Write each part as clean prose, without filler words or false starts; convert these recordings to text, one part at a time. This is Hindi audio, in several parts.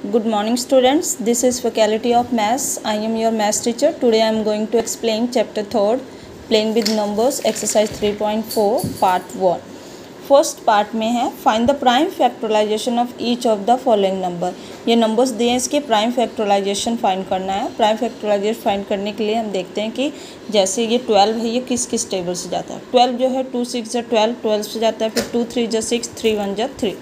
Good morning students, this is Faculty of Maths. I am your maths teacher. Today I am going to explain chapter 3rd, Playing with Numbers, exercise 3.4, part 1. First part में है find the prime factorization of each of the following number. ये नंबर्स दिए हैं, इसके प्राइम फैक्टराइजेशन फाइंड करना है। प्राइम फैक्टराइजेशन फाइंड करने के लिए हम देखते हैं कि जैसे ये 12 है, ये किस किस टेबल से जाता है। 12 जो है 2 6 जा 12, 12 से जाता है, फिर 2 3 जा 6, 3 1 जा 3।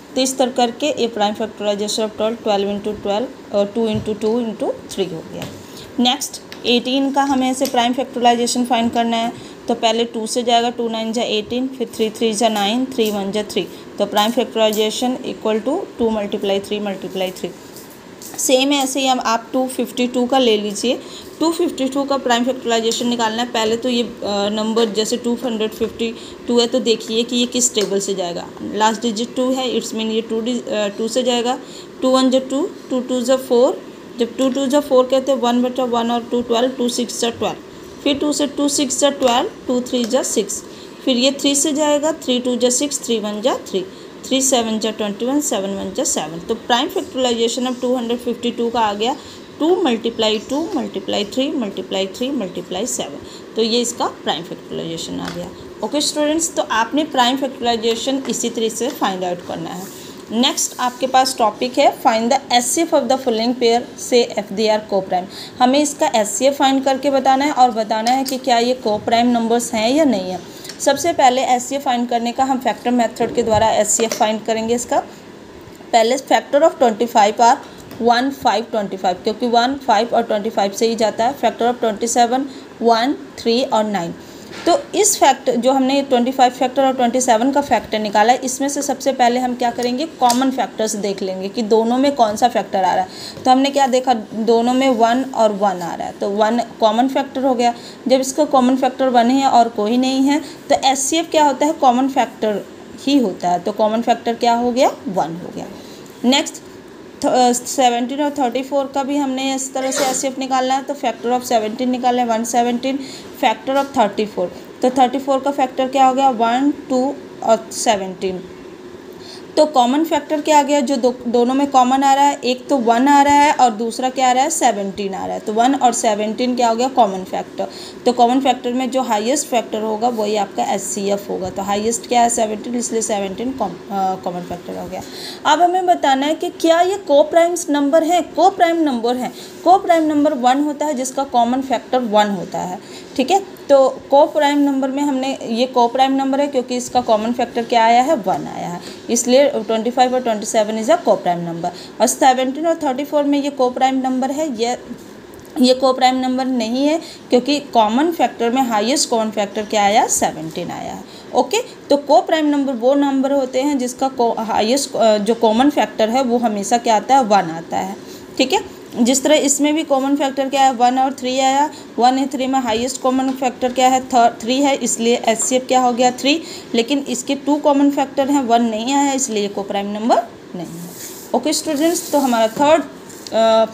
तो इस तरह करके ये प्राइम फैक्टराइजेशन ऑफ 12 इंटू 12 और 2 इंटू 2 इंटू 3 हो गया। नेक्स्ट 18 का हमें ऐसे प्राइम फैक्टराइजेशन फाइंड करना है। तो पहले 2 से जाएगा, 2 9 जा 18, फिर 3 3 जा 9, 3 1 जा 3। तो prime factorization equal to 2 × 3 × 3। Same ऐसे ही हम आप 252 का ले लीजिए। 252 का प्राइम फैक्टराइजेशन निकालना है। पहले तो ये नंबर जैसे 252 है, तो देखिए कि ये किस टेबल से जाएगा। लास्ट डिजिट 2 है, इट्स मीन ये 2 से जाएगा। 2 1 जा 2, 2 2 जा 4। जब 2 2 जा 4 कहते हैं 1/1 और 2 12, 2 6 जा 12। फिर 2 से 2 6 जा 12, 2 3 जा 6। फिर ये 3 से जाएगा, 3 2 जा 6, 3 1 जा 3, 3 7 जा 21, 7 1 जा 7। तो प्राइम फैक्टराइजेशन अब 252 का आ गया 2 × 2 × 3 × 3 × 7। तो ये इसका प्राइम फैक्टराइजेशन आ गया। ओके स्टूडेंट्स, तो आपने प्राइम फैक्टराइजेशन इसी तरीके से फाइंड आउट करना है। नेक्स्ट आपके पास टॉपिक है find the HCF of the following pair से एफ दे आर को प्राइम। हमें इसका एचसीएफ फाइंड करके बताना है और बताना है कि क्या ये को प्राइम नंबर्स हैं या नहीं है। सबसे पहले एचसीएफ फाइंड करने का हम फैक्टर मेथड के द्वारा एचसीएफ फाइंड करेंगे। इसका पहले फैक्टर ऑफ 25 आर 1 5 25, क्योंकि 1 5 और 25 से ही जाता है। फैक्टर ऑफ 27 1 3 और 9। तो इस फैक्टर जो हमने 25 फैक्टर और 27 का फैक्टर निकाला है, इसमें से सबसे पहले हम क्या करेंगे, कॉमन फैक्टर्स देख लेंगे कि दोनों में कौन सा फैक्टर आ रहा है। तो हमने क्या देखा, दोनों में 1 और 1 आ रहा है, तो 1 कॉमन फैक्टर हो गया। जब इसका कॉमन फैक्टर 1 है और कोई नहीं है, तो एचसीएफ क्या होता है, कॉमन फैक्टर ही होता है। तो कॉमन फैक्टर क्या हो गया, 1 हो गया। नेक्स्ट 17 और 34 का भी हमने इस तरह से एचसीएफ निकालना है। तो फैक्टर ऑफ 17 निकालना है 117, फैक्टर ऑफ 34। तो 34 का फैक्टर क्या हो गया, 1 2 और 17। तो कॉमन फैक्टर क्या आ गया, जो दोनों में कॉमन आ रहा है, एक तो 1 आ रहा है और दूसरा क्या आ रहा है, 17 आ रहा है। तो 1 और 17 क्या हो गया, कॉमन फैक्टर। तो कॉमन फैक्टर में जो हाईएस्ट फैक्टर होगा वही आपका एचसीएफ होगा। तो हाईएस्ट क्या है, 17, इसलिए 17 कॉमन फैक्टर हो गया। अब हमें बताना है कि क्या ये को प्राइम नंबर है। को प्राइम नंबर है, को प्राइम नंबर 1 होता है जिसका कॉमन फैक्टर 1 होता है। ठीक है, तो को प्राइम नंबर में हमने ये को प्राइम नंबर है क्योंकि इसका कॉमन फैक्टर क्या आया है, 1 आया है, इसलिए 25 और 27 इज़ अ को प्राइम नंबर। और 17 और 34 में ये को प्राइम नंबर है, ये को प्राइम नंबर नहीं है क्योंकि कॉमन फैक्टर में हाईएस्ट कॉमन फैक्टर क्या आया, 17 आया है। ओके, तो को प्राइम नंबर वो नंबर होते हैं जिसका हाईएस्ट जो कॉमन फैक्टर है वो हमेशा क्या आता है, 1 आता है। ठीक है, जिस तरह इसमें भी कॉमन फैक्टर क्या है, 1 और 3 आया। 1 और 3 में हाईएस्ट कॉमन फैक्टर क्या है, 3 है, इसलिए एचसीएफ क्या हो गया, 3। लेकिन इसके 2 कॉमन फैक्टर हैं, 1 नहीं आया, इसलिए को प्राइम नंबर नहीं है। ओके स्टूडेंट्स, तो हमारा थर्ड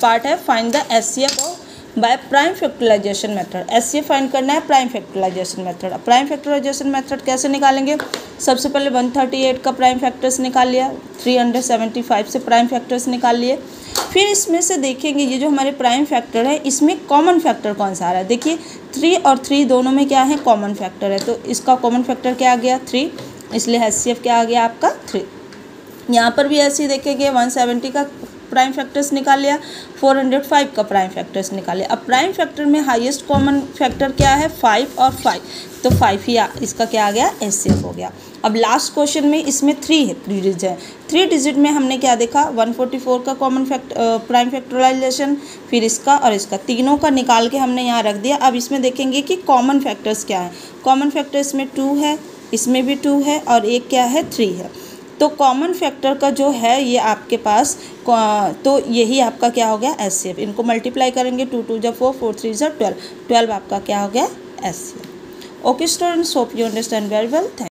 पार्ट है find the HCF by prime factorization method. HCF find करना है प्राइम फैक्टराइजेशन मेथड। अब प्राइम फैक्टराइजेशन मेथड कैसे निकालेंगे, सबसे पहले 138 का प्राइम फैक्टर्स निकाल लिया, 375 से प्राइम फैक्टर्स निकाल लिए। फिर इसमें से देखेंगे ये जो हमारे प्राइम फैक्टर है इसमें कॉमन फैक्टर कौन सा आ रहा है। देखिए 3 और 3 दोनों में क्या है, कॉमन फैक्टर है, तो इसका कॉमन फैक्टर क्या आ गया, 3, इसलिए एचसीएफ क्या आ गया आपका 3। यहाँ पर भी ऐसे ही देखेंगे 170 का प्राइम फैक्टर्स निकाल लिया, 405 का प्राइम फैक्टर्स निकाल लिया। अब प्राइम फैक्टर में हाईएस्ट कॉमन फैक्टर क्या है, 5 और 5, तो 5 ही इसका क्या आ गया, एचसीएफ हो गया। अब लास्ट क्वेश्चन में इसमें 3 है, 3 डिजिट है। 3 डिजिट में हमने क्या देखा, 144 का कॉमन प्राइम फैक्टराइजेशन, फिर इसका और इसका, तीनों का निकाल के हमने यहाँ रख दिया। अब इसमें देखेंगे कि कॉमन फैक्टर्स क्या है। कॉमन फैक्टर इसमें 2 है, इसमें भी 2 है और एक क्या है, 3 है। तो कॉमन फैक्टर का जो है ये आपके पास, तो यही आपका क्या हो गया, एचसीएफ। इनको मल्टीप्लाई करेंगे, 2 2 जा 4, 4 3 जा 12, 12 आपका क्या हो गया, HCF. Okay students, hope you understand very well. Thank